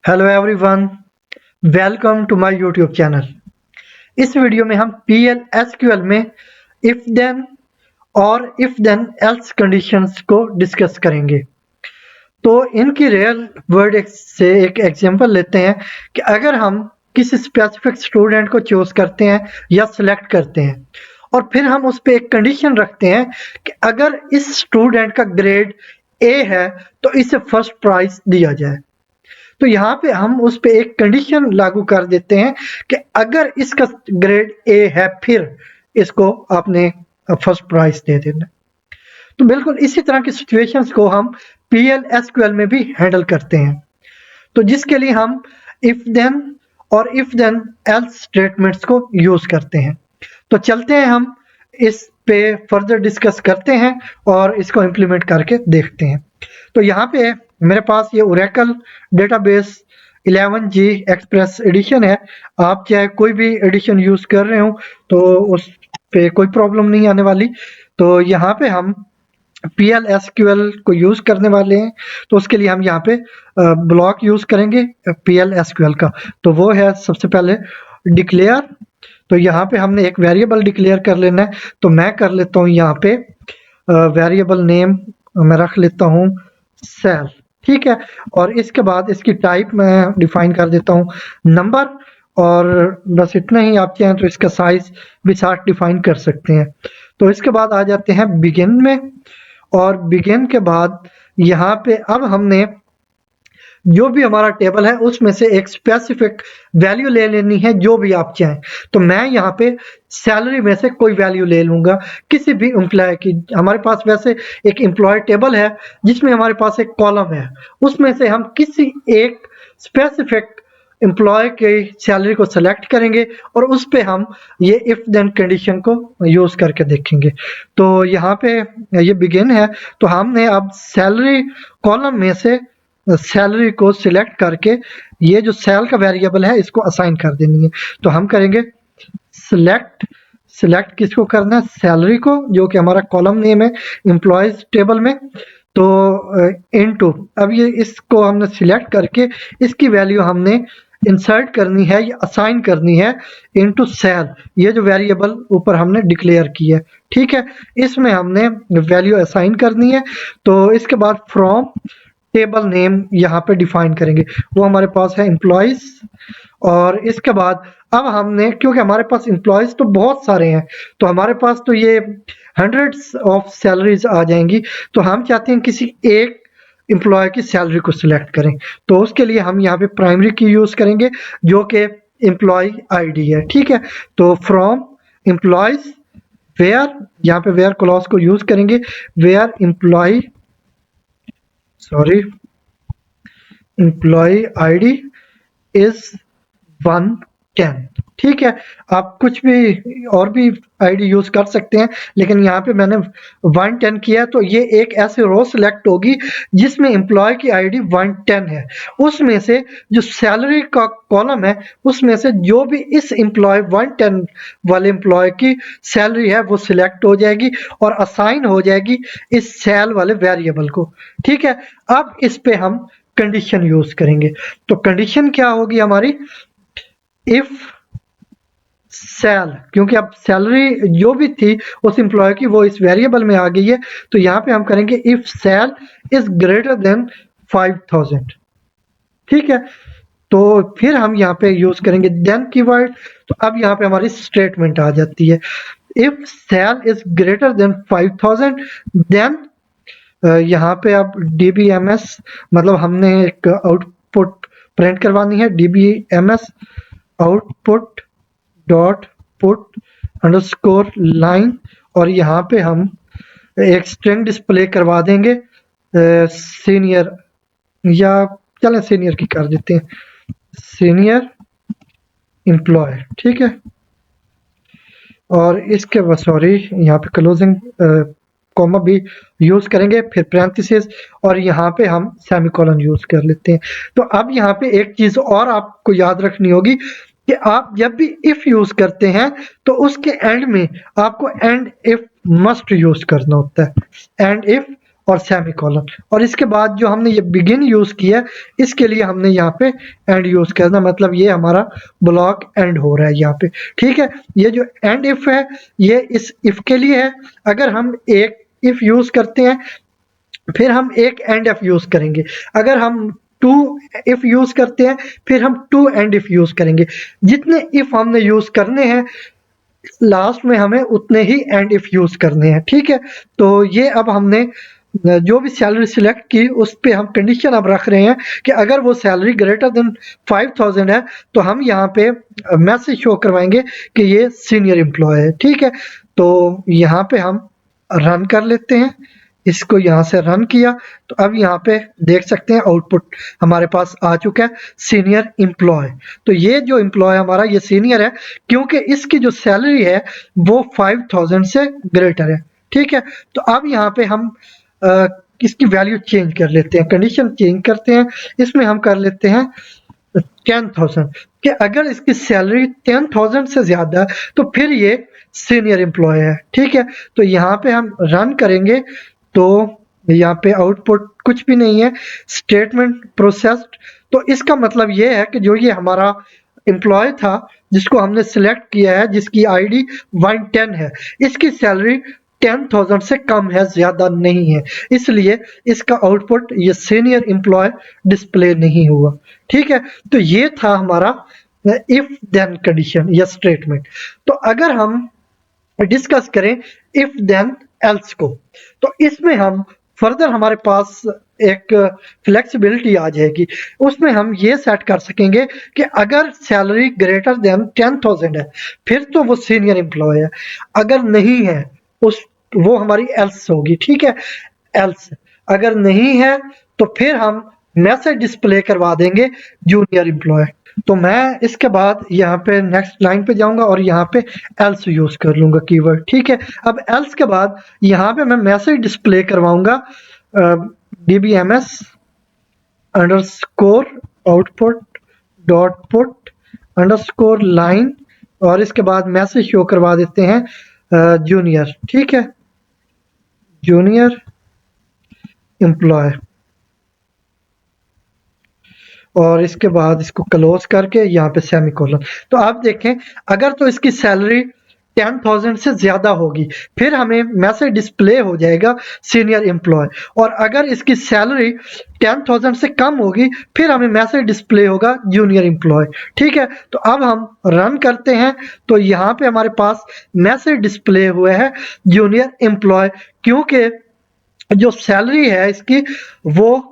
Hello everyone, welcome to my YouTube channel. इस video में हम PL/SQL में इफ देन और इफ देन एल्स कंडीशंस को डिस्कस करेंगे। तो इनकी रियल वर्ड से एक एग्जांपल लेते हैं कि अगर हम किसी स्पेसिफिक स्टूडेंट को चूज करते हैं या सिलेक्ट करते हैं और फिर हम उस पर एक कंडीशन रखते हैं कि अगर इस स्टूडेंट का ग्रेड A है तो इसे फर्स्ट प्राइज दिया जाए। तो यहाँ पे हम उस पे एक कंडीशन लागू कर देते हैं कि अगर इसका ग्रेड A है फिर इसको आपने फर्स्ट प्राइज दे देना। तो बिल्कुल इसी तरह की सिचुएशंस को हम PL/SQL में भी हैंडल करते हैं। तो जिसके लिए हम इफ देन और इफ देन एल्स स्टेटमेंट्स को यूज करते हैं। तो चलते हैं हम इस पे फर्दर डिस्कस करते हैं और इसको इम्प्लीमेंट करके देखते हैं। तो यहाँ पे मेरे पास ये Oracle database 11G express addition है। आप चाहे कोई भी एडिशन यूज कर रहे हो तो उस पे कोई प्रॉब्लम नहीं आने वाली। तो यहाँ पे हम PL/SQL को यूज करने वाले हैं। तो उसके लिए हम यहाँ पे ब्लॉक यूज करेंगे PL/SQL का। तो वो है सबसे पहले डिक्लेयर। तो यहाँ पे हमने एक वेरिएबल डिक्लेयर कर लेना है। तो मैं कर लेता हूँ यहाँ पे वेरिएबल नेम मैं रख लेता हूँ सेल, ठीक है। और इसके बाद इसकी टाइप मैं डिफाइन कर देता हूँ नंबर, और बस इतना ही। आप चाहें तो इसका साइज भी साथ डिफाइन कर सकते हैं। तो इसके बाद आ जाते हैं बिगिन में, और बिगिन के बाद यहाँ पे अब हमने जो भी हमारा टेबल है उसमें से एक स्पेसिफिक वैल्यू ले लेनी है, जो भी आप चाहें। तो मैं यहाँ पे सैलरी में से कोई वैल्यू ले लूंगा किसी भी एम्प्लॉय की। हमारे पास वैसे एक एम्प्लॉय टेबल है जिसमें हमारे पास एक कॉलम है, उसमें से हम किसी एक स्पेसिफिक एम्प्लॉय की सैलरी को सेलेक्ट करेंगे और उस पे हम ये इफ देन कंडीशन को यूज करके देखेंगे। तो यहाँ पे ये बिगिन है, तो हमने अब सैलरी कॉलम में से सैलरी को सिलेक्ट करके ये जो सेल का वेरिएबल है इसको असाइन कर देनी है। तो हम करेंगे सिलेक्ट। सिलेक्ट किसको करना है? सैलरी को, जो कि हमारा कॉलम नेम है एम्प्लॉयज टेबल में। तो इनटू, अब ये इसको हमने सिलेक्ट करके इसकी वैल्यू हमने इंसर्ट करनी है या असाइन करनी है इनटू सेल, ये जो वेरिएबल ऊपर हमने डिक्लेयर की है, ठीक है। इसमें हमने वैल्यू असाइन करनी है। तो इसके बाद फ्रॉम टेबल नेम यहाँ पे डिफाइन करेंगे, वो हमारे पास है एम्प्लॉयज। और इसके बाद अब हमने, क्योंकि हमारे पास एम्प्लॉयज तो बहुत सारे हैं, तो हमारे पास तो ये हंड्रेड्स ऑफ सैलरीज आ जाएंगी। तो हम चाहते हैं किसी एक एम्प्लॉय की सैलरी को सिलेक्ट करें। तो उसके लिए हम यहाँ पे प्राइमरी की यूज करेंगे जो कि एम्प्लॉय आईडी है, ठीक है। तो फ्रॉम एम्प्लॉयज वेयर, यहाँ पे वेयर क्लॉज को यूज करेंगे, where employee employee ID is 110, ठीक है। आप कुछ भी और भी आईडी यूज कर सकते हैं, लेकिन यहाँ पे मैंने 110 किया। तो ये एक ऐसे रो सिलेक्ट होगी जिसमें एम्प्लॉय की आईडी 110 है। उसमें से जो सैलरी का कॉलम है उसमें से जो भी इस एम्प्लॉय 110 वाले एम्प्लॉय की सैलरी है वो सिलेक्ट हो जाएगी और असाइन हो जाएगी इस सेल वाले वेरिएबल को, ठीक है। अब इस पे हम कंडीशन यूज करेंगे। तो कंडीशन क्या होगी हमारी? इफ सेल, क्योंकि अब सैलरी जो भी थी उस एम्प्लॉय की वो इस वेरिएबल में आ गई है। तो यहाँ पे हम करेंगे if sale is greater than 5000, ठीक है। तो फिर हम यहाँ पे यूज करेंगे देन कीवर्ड। तो अब यहाँ पे हमारी स्टेटमेंट आ जाती है, if sale is greater than 5000 then यहाँ पे अब DBMS, मतलब हमने एक आउटपुट प्रिंट करवानी है, DBMS output dot put underscore line, और यहाँ पे हम एक स्ट्रिंग डिस्प्ले करवा देंगे सीनियर, या चलें सीनियर की कर देते हैं, सीनियर एम्प्लॉय, ठीक है। और इसके बाद सॉरी, यहाँ पे क्लोजिंग कॉमा भी यूज करेंगे, फिर पैरेंथेसिस, और यहाँ पे हम सेमीकोलन यूज कर लेते हैं। तो अब यहाँ पे एक चीज और आपको याद रखनी होगी कि आप जब भी इफ यूज करते हैं तो उसके एंड में आपको एंड इफ मस्ट यूज करना होता है। एंड इफ और सेमीकोलन, और इसके बाद जो हमने ये बिगिन यूज किया इसके लिए हमने यहाँ पे एंड यूज करना, मतलब ये हमारा ब्लॉक एंड हो रहा है यहाँ पे। ठीक है, ये जो एंड इफ है ये इस इफ के लिए है। अगर हम एक इफ यूज करते हैं फिर हम एक एंड इफ यूज करेंगे, अगर हम टू इफ यूज करते हैं फिर हम टू एंड इफ यूज करेंगे। जितने इफ हमने यूज करने हैं लास्ट में हमें उतने ही एंड इफ यूज करने हैं। ठीक है, तो ये अब हमने जो भी सैलरी सिलेक्ट की उस पे हम कंडीशन अब रख रहे हैं कि अगर वो सैलरी ग्रेटर देन 5000 है तो हम यहाँ पे मैसेज शो करवाएंगे कि ये सीनियर एम्प्लॉय है। ठीक है, तो यहाँ पे हम रन कर लेते हैं, इसको यहाँ से रन किया तो अब यहाँ पे देख सकते हैं आउटपुट हमारे पास आ चुका है सीनियर एम्प्लॉय। तो ये जो एम्प्लॉय हमारा ये सीनियर है क्योंकि इसकी जो सैलरी है वो 5000 से ग्रेटर है। ठीक है, तो अब यहाँ पे हम इसकी वैल्यू चेंज कर लेते हैं, कंडीशन चेंज करते हैं, इसमें हम कर लेते हैं 10,000 कि अगर इसकी सैलरी 10,000 से ज्यादा है तो फिर ये सीनियर एम्प्लॉय है। ठीक है, तो यहाँ पे हम रन करेंगे तो यहाँ पे आउटपुट कुछ भी नहीं है, स्टेटमेंट प्रोसेस्ड। तो इसका मतलब ये है कि जो ये हमारा एम्प्लॉय था जिसको हमने सिलेक्ट किया है जिसकी आईडी 110 है, इसकी सैलरी 10,000 से कम है, ज्यादा नहीं है, इसलिए इसका आउटपुट ये सीनियर एम्प्लॉय डिस्प्ले नहीं हुआ। ठीक है, तो ये था हमारा इफ देन कंडीशन या स्टेटमेंट। तो अगर हम डिस्कस करें इफ देन एल्स को, तो इसमें हम फर्दर हमारे पास एक फ्लेक्सिबिलिटी आ जाएगी, उसमें हम ये सेट कर सकेंगे कि अगर सैलरी ग्रेटर देन 10,000 है फिर तो वो सीनियर एम्प्लॉय है, अगर नहीं है उस वो हमारी एल्स होगी। ठीक है, एल्स अगर नहीं है तो फिर हम मैसेज डिस्प्ले करवा देंगे जूनियर एम्प्लॉय। तो मैं इसके बाद यहाँ पे नेक्स्ट लाइन पे जाऊंगा और यहाँ पे एल्स यूज कर लूंगा कीवर्ड। ठीक है, अब एल्स के बाद यहाँ पे मैं मैसेज डिस्प्ले करवाऊंगा dbms underscore output dot put underscore line, और इसके बाद मैसेज शो करवा देते हैं जूनियर। ठीक है, जूनियर एम्प्लॉय, और इसके बाद इसको क्लोज करके यहाँ पे सेमीकोलन। तो आप देखें अगर तो इसकी सैलरी 10,000 से ज्यादा होगी फिर हमें मैसेज डिस्प्ले हो जाएगा सीनियर एम्प्लॉय, और अगर इसकी सैलरी 10,000 से कम होगी फिर हमें मैसेज डिस्प्ले होगा जूनियर एम्प्लॉय। ठीक है, तो अब हम रन करते हैं तो यहाँ पे हमारे पास मैसेज डिस्प्ले हुआ है जूनियर एम्प्लॉय क्योंकि जो सैलरी है इसकी वो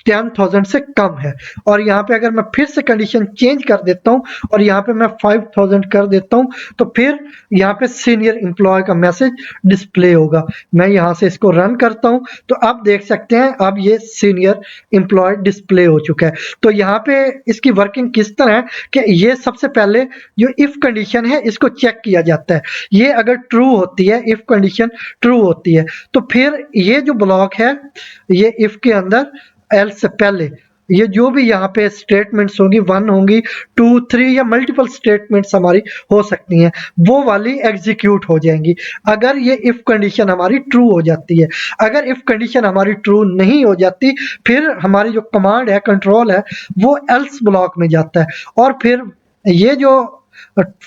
10,000 से कम है। और यहाँ पे अगर मैं फिर से कंडीशन चेंज कर देता हूँ और यहाँ पे मैं 5,000 कर देता हूँ तो फिर यहाँ पे सीनियर एम्प्लॉय का मैसेज डिस्प्ले होगा। मैं यहाँ से इसको रन करता हूँ तो आप देख सकते हैं अब ये सीनियर एम्प्लॉय डिस्प्ले हो चुका है। तो यहाँ पे इसकी वर्किंग किस तरह है कि ये सबसे पहले जो इफ कंडीशन है इसको चेक किया जाता है, ये अगर ट्रू होती है, इफ कंडीशन ट्रू होती है तो फिर ये जो ब्लॉक है ये इफ के अंदर एल्स से पहले ये जो भी यहाँ पे स्टेटमेंट्स होंगी 1 होंगी 2 3 या मल्टीपल स्टेटमेंट्स हमारी हो सकती हैं वो वाली एग्जीक्यूट हो जाएंगी अगर ये इफ कंडीशन हमारी ट्रू हो जाती है। अगर इफ कंडीशन हमारी ट्रू नहीं हो जाती फिर हमारी जो कमांड है कंट्रोल है वो एल्स ब्लॉक में जाता है और फिर ये जो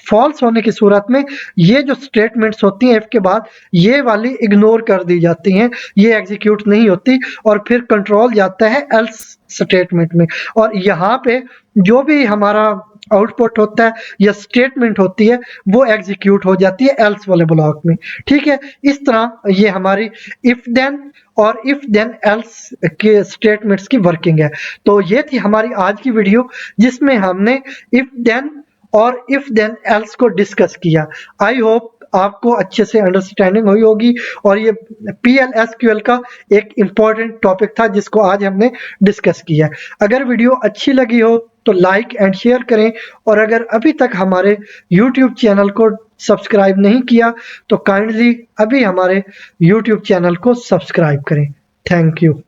फॉल्स होने की सूरत में ये जो स्टेटमेंट्स होती हैं इफ के बाद ये वाली इग्नोर कर दी जाती हैं, ये एग्जीक्यूट नहीं होती और फिर कंट्रोल जाता है एल्स स्टेटमेंट में। और यहाँ पे जो भी हमारा आउटपुट होता है या स्टेटमेंट होती है वो एग्जीक्यूट हो जाती है एल्स वाले ब्लॉक में। ठीक है, इस तरह ये हमारी इफ देन और इफ देन एल्स के स्टेटमेंट्स की वर्किंग है। तो ये थी हमारी आज की वीडियो जिसमें हमने इफ देन और इफ देन एल्स को डिस्कस किया। आई होप आपको अच्छे से अंडरस्टैंडिंग हुई होगी और ये PL/SQL का एक इम्पॉर्टेंट टॉपिक था जिसको आज हमने डिस्कस किया। अगर वीडियो अच्छी लगी हो तो लाइक एंड शेयर करें और अगर अभी तक हमारे YouTube चैनल को सब्सक्राइब नहीं किया तो काइंडली अभी हमारे YouTube चैनल को सब्सक्राइब करें। Thank you.